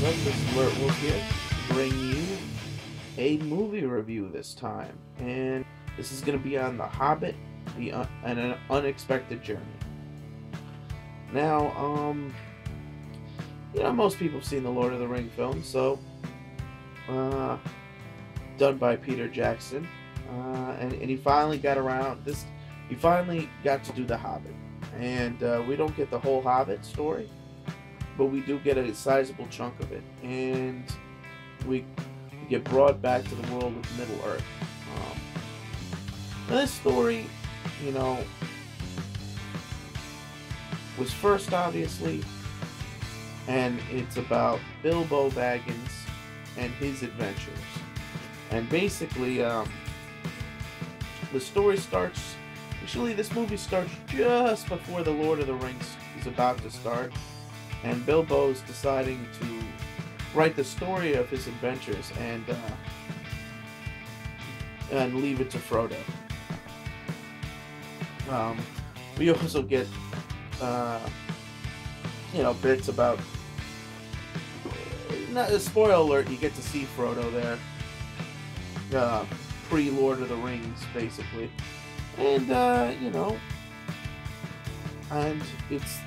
This is alertwolf here to bring you a movie review this time, and this is going to be on The Hobbit, and an Unexpected Journey. Now, most people have seen the Lord of the Ring films, so done by Peter Jackson, and he finally got around this. He finally got to do The Hobbit, and we don't get the whole Hobbit story, but we do get a sizable chunk of it, and we get brought back to the world of Middle Earth. Now this story, was first, obviously, and it's about Bilbo Baggins and his adventures. And basically, the story starts. Actually, this movie starts just before the Lord of the Rings is about to start. And Bilbo's deciding to write the story of his adventures and leave it to Frodo. We also get, bits about. Not a spoiler alert. You get to see Frodo there, pre-Lord of the Rings, basically, and and it's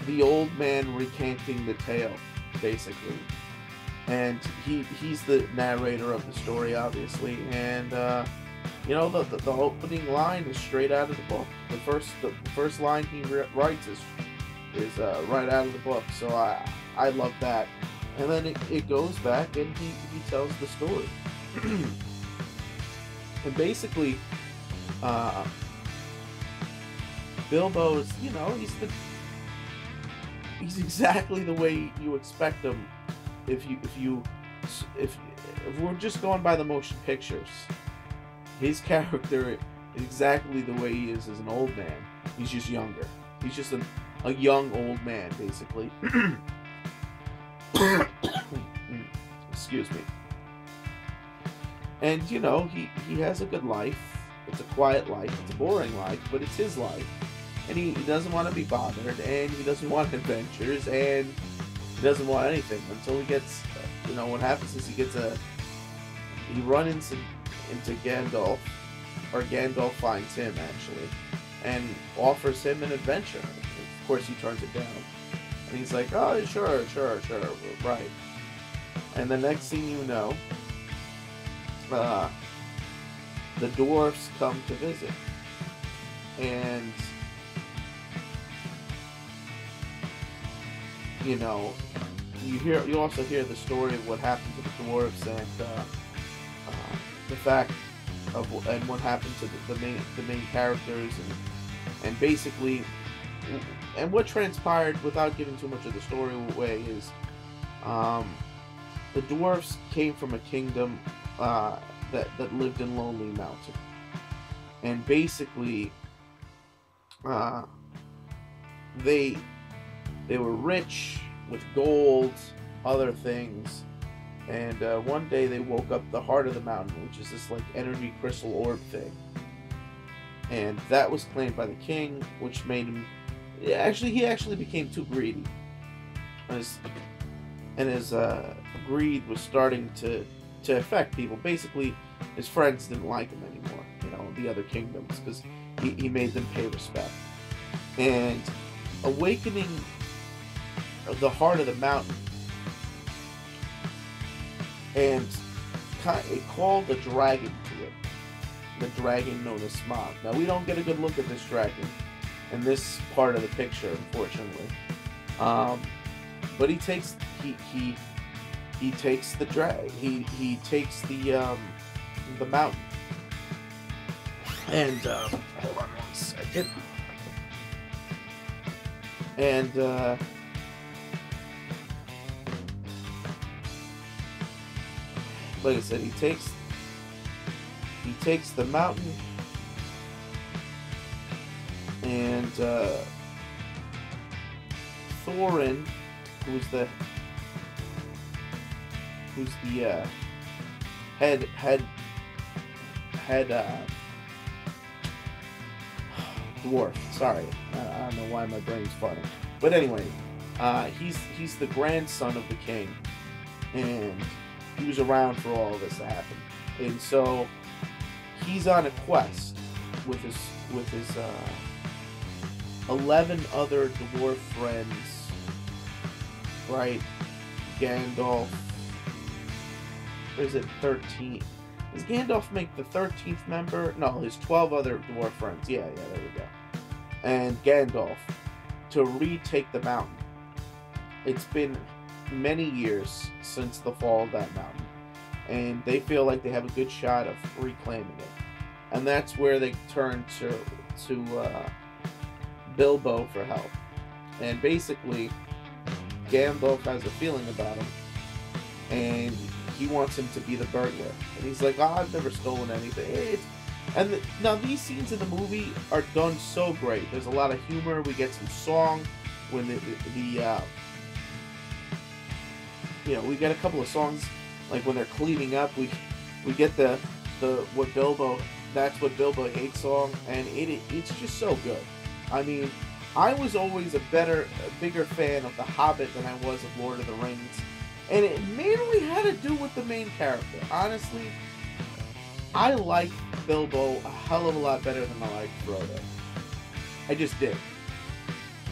the old man recanting the tale, basically, and he's the narrator of the story, obviously, and the opening line is straight out of the book. The first line he writes is right out of the book, so I love that. And then it goes back and he tells the story, and basically Bilbo is he's exactly the way you expect him. If we're just going by the motion pictures, his character is exactly the way he is as an old man. He's just younger. He's just a young old man, basically. Excuse me. And he has a good life. It's a quiet life. It's a boring life, but it's his life. And he doesn't want to be bothered, and he doesn't want adventures, and he doesn't want anything until he gets, what happens is he runs into Gandalf, or Gandalf finds him, actually, and offers him an adventure. Of course, he turns it down. And he's like, oh, sure, right. And the next thing you know, the dwarfs come to visit. And you also hear the story of what happened to the dwarves and the fact of and what happened to the main characters and basically and what transpired, without giving too much of the story away, is the dwarves came from a kingdom that lived in Lonely Mountain, and basically they were rich with gold, other things, and one day they woke up the heart of the mountain, which is this energy crystal orb thing, and that was claimed by the king, which made him he actually became too greedy, and his greed was starting to affect people. Basically, his friends didn't like him anymore, the other kingdoms, because he made them pay respect. And awakening the heart of the mountain, and it called the dragon to it. The dragon known as Smog. Now, we don't get a good look at this dragon in this part of the picture, unfortunately. But he takes the he takes the mountain. And hold on one second. And like I said, he takes the mountain, and Thorin, who's the head dwarf. Sorry, I don't know why my brain's farting. But anyway, he's the grandson of the king, and he was around for all of this to happen. And so he's on a quest with his 11 other dwarf friends, right? Gandalf. Or is it 13? Does Gandalf make the 13th member? No, his 12 other dwarf friends. Yeah, there we go. And Gandalf to retake the mountain. It's been many years since the fall of that mountain, and they feel like they have a good shot of reclaiming it. And that's where they turn to Bilbo for help. And basically, Gandalf has a feeling about him, and he wants him to be the burglar. And he's like, "Oh, I've never stolen anything." Now these scenes in the movie are done so great. There's a lot of humor. We get some song when we get a couple of songs like when they're cleaning up. We get the what Bilbo. That's What Bilbo Hates song, and it's just so good. I mean, I was always a bigger fan of The Hobbit than I was of Lord of the Rings, and it mainly had to do with the main character. Honestly, I liked Bilbo a hell of a lot better than I liked Frodo. I just did.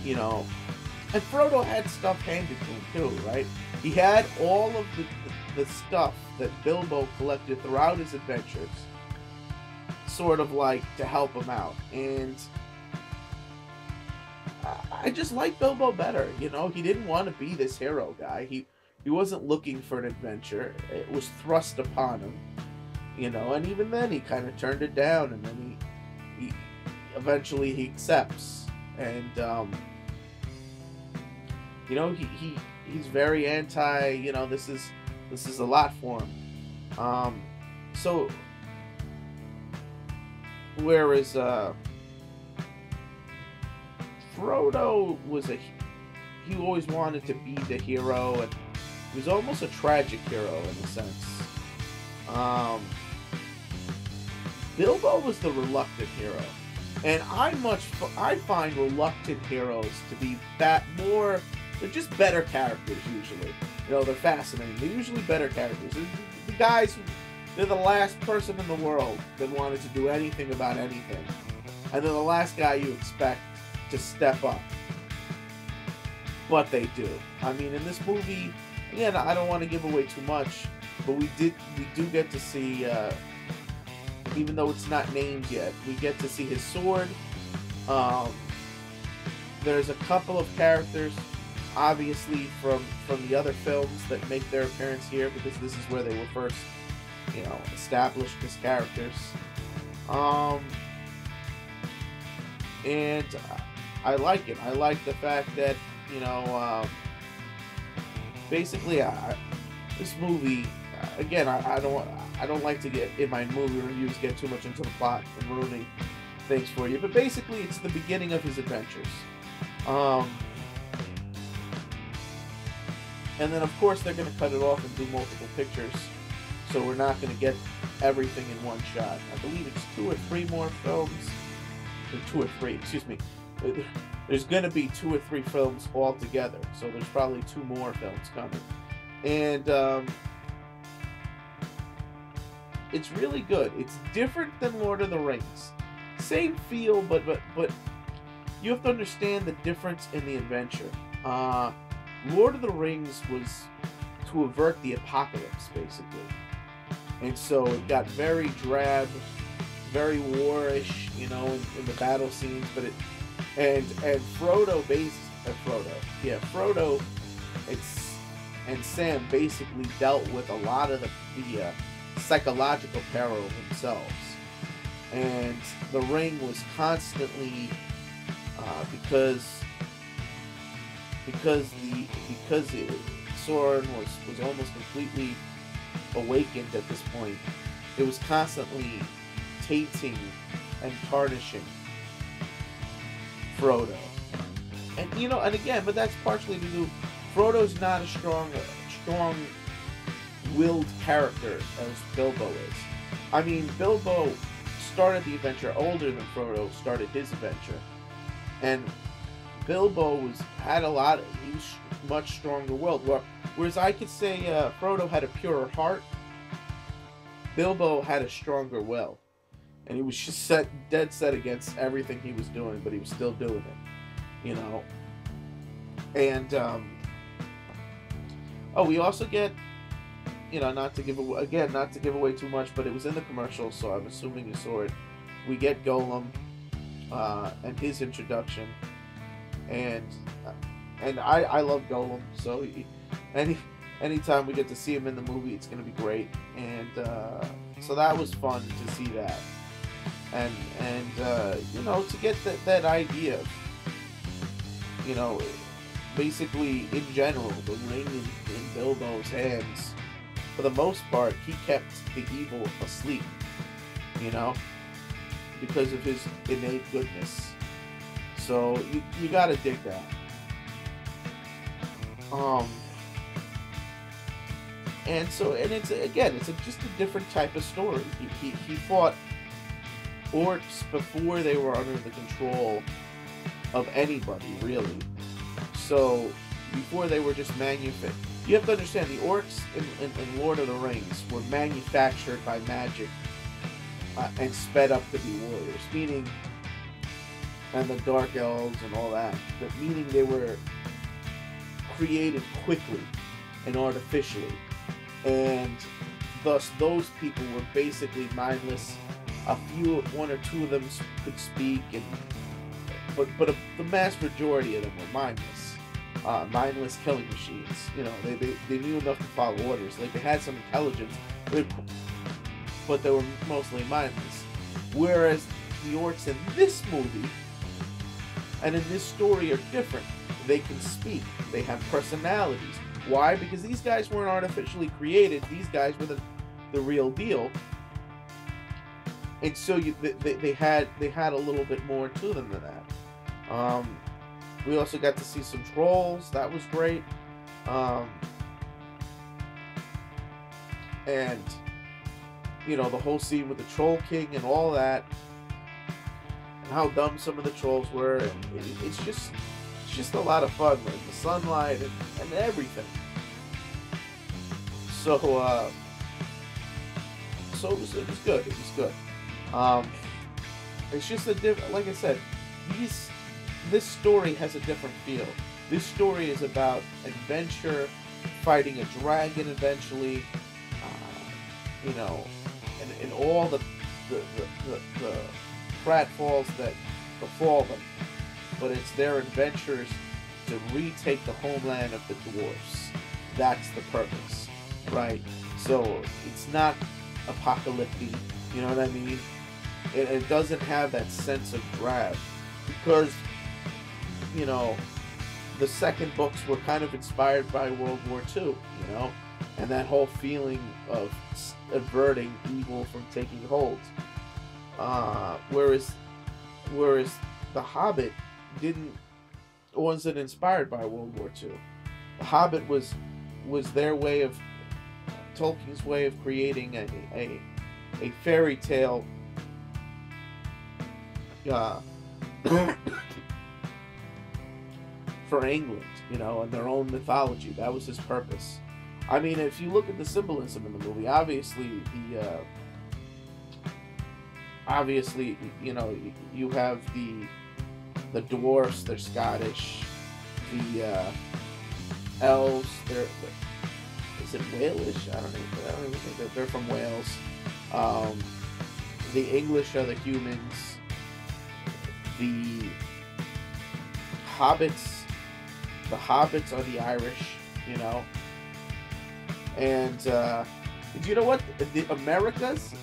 And Frodo had stuff handed to him too, right? He had all of the stuff that Bilbo collected throughout his adventures, sort of like to help him out. And I just like Bilbo better. He didn't want to be this hero guy. He wasn't looking for an adventure. It was thrust upon him, and even then he kind of turned it down, and then he eventually he accepts. And he's very anti, this is a lot for him. So whereas Frodo he always wanted to be the hero, and he was almost a tragic hero in a sense. Bilbo was the reluctant hero, and I find reluctant heroes to be that more. They're just better characters usually. They're fascinating. They're usually better characters. The guys, they're the last person in the world that wanted to do anything about anything, and they're the last guy you expect to step up. But they do. I mean, in this movie, again, I don't want to give away too much, but we do get to see, even though it's not named yet, we get to see his sword. There's a couple of characters, obviously from the other films, that make their appearance here, because this is where they were first, established as characters. And I like it. I like the fact that, basically, this movie, again, I don't like to get, in my movie reviews, get too much into the plot and ruining things for you, but basically it's the beginning of his adventures. And then, of course, they're going to cut it off and do multiple pictures, so we're not going to get everything in one shot. I believe it's 2 or 3 more films. There's going to be 2 or 3 films altogether, so there's probably 2 more films coming. And it's really good. It's different than Lord of the Rings. Same feel, but you have to understand the difference in the adventure. Lord of the Rings was to avert the apocalypse, basically. And so it got very drab, very war-ish, in the battle scenes, but Frodo and Sam basically dealt with a lot of the psychological peril themselves. And the ring was constantly because Sauron was almost completely awakened at this point. It was constantly tainting and tarnishing Frodo. And and again, but that's partially to do. Frodo's not a strong-willed character as Bilbo is. I mean, Bilbo started the adventure older than Frodo started his adventure, and Bilbo had a lot. He was much stronger willed. Whereas I could say Frodo had a purer heart, Bilbo had a stronger will, and he was just dead set against everything he was doing, but he was still doing it. And we also get, not to give away too much, but it was in the commercial, so I'm assuming you saw it. We get Gollum and his introduction, and I love Gollum, so anytime we get to see him in the movie, it's gonna be great. And so that was fun to see that, and to get that idea of, basically in general, the ring in Bilbo's hands, for the most part, he kept the evil asleep, because of his innate goodness. So you gotta dig that. And it's just a different type of story. He fought orcs before they were under the control of anybody, really. So before they were just manufactured. You have to understand, the orcs in Lord of the Rings were manufactured by magic and sped up to be warriors, meaning, and the dark elves and all that, but meaning they were created quickly and artificially, and thus those people were basically mindless. One or two of them could speak, but the mass majority of them were mindless killing machines. They knew enough to follow orders. Like, they had some intelligence, but they were mostly mindless. Whereas the orcs in this movie and in this story are different. They can speak. They have personalities. Why? Because these guys weren't artificially created. These guys were the real deal. And so they had a little bit more to them than that. We also got to see some trolls. That was great. And the whole scene with the Troll King and all that, and how dumb some of the trolls were, and it's just a lot of fun, like the sunlight and everything. So it was good. It was good. It's just a different, like I said, this story has a different feel. This story is about adventure, fighting a dragon eventually, and all the pratfalls that befall them. But it's their adventures to retake the homeland of the dwarfs. That's the purpose, right? So it's not apocalyptic, you know what I mean? It doesn't have that sense of drab, because the second books were kind of inspired by World War II, and that whole feeling of averting evil from taking hold. Whereas The Hobbit wasn't inspired by World War II. The Hobbit was their way of, Tolkien's way of creating a fairy tale for England, and their own mythology. That was his purpose. I mean, if you look at the symbolism in the movie, obviously, you have the dwarfs, they're Scottish. The elves, is it Walish? I don't even think they're from Wales. The English are the humans. The hobbits are the Irish, And you know what? The Americans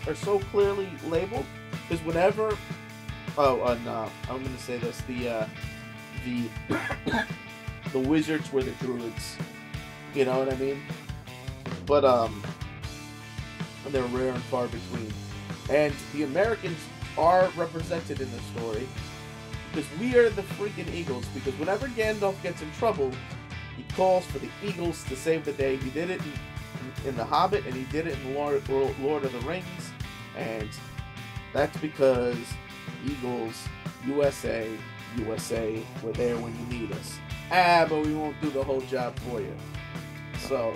are so clearly labeled, because whenever, I'm gonna say this, the wizards were the druids, you know what I mean? But they're rare and far between. And the Americans are represented in the story, Because we are the freaking Eagles. Because whenever Gandalf gets in trouble, he calls for the Eagles to save the day. He did it in The Hobbit, and he did it in Lord of the Rings. And that's because Eagles, USA, USA, we're there when you need us. But we won't do the whole job for you. So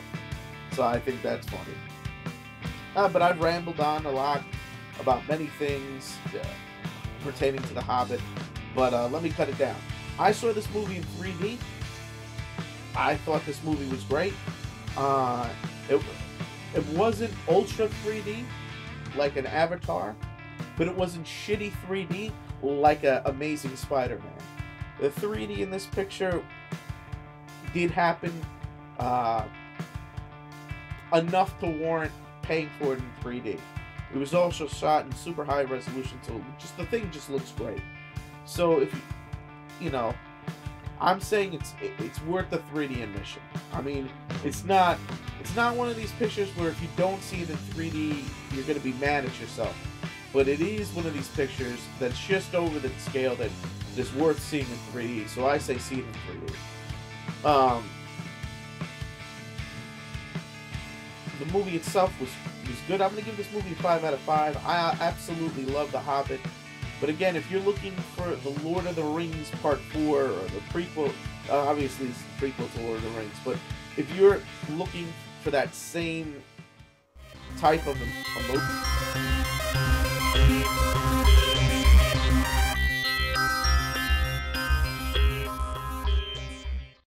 I think that's funny. But I've rambled on a lot about many things pertaining to The Hobbit. But let me cut it down. I saw this movie in 3D. I thought this movie was great. It wasn't ultra 3D like an Avatar, but it wasn't shitty 3D like a Amazing Spider-Man. The 3D in this picture did happen enough to warrant paying for it in 3D. It was also shot in super high resolution, so the thing just looks great. So if you know, I'm saying it's worth the 3D admission. I mean, it's not one of these pictures where if you don't see it in 3D, you're gonna be mad at yourself. But it is one of these pictures that's just over the scale that is worth seeing in 3D. So I say see it in 3D. The movie itself was good. I'm gonna give this movie a 5 out of 5. I absolutely love The Hobbit. But again, if you're looking for the Lord of the Rings Part 4 or the prequel, obviously it's the prequel to Lord of the Rings, but if you're looking for that same type of emotion,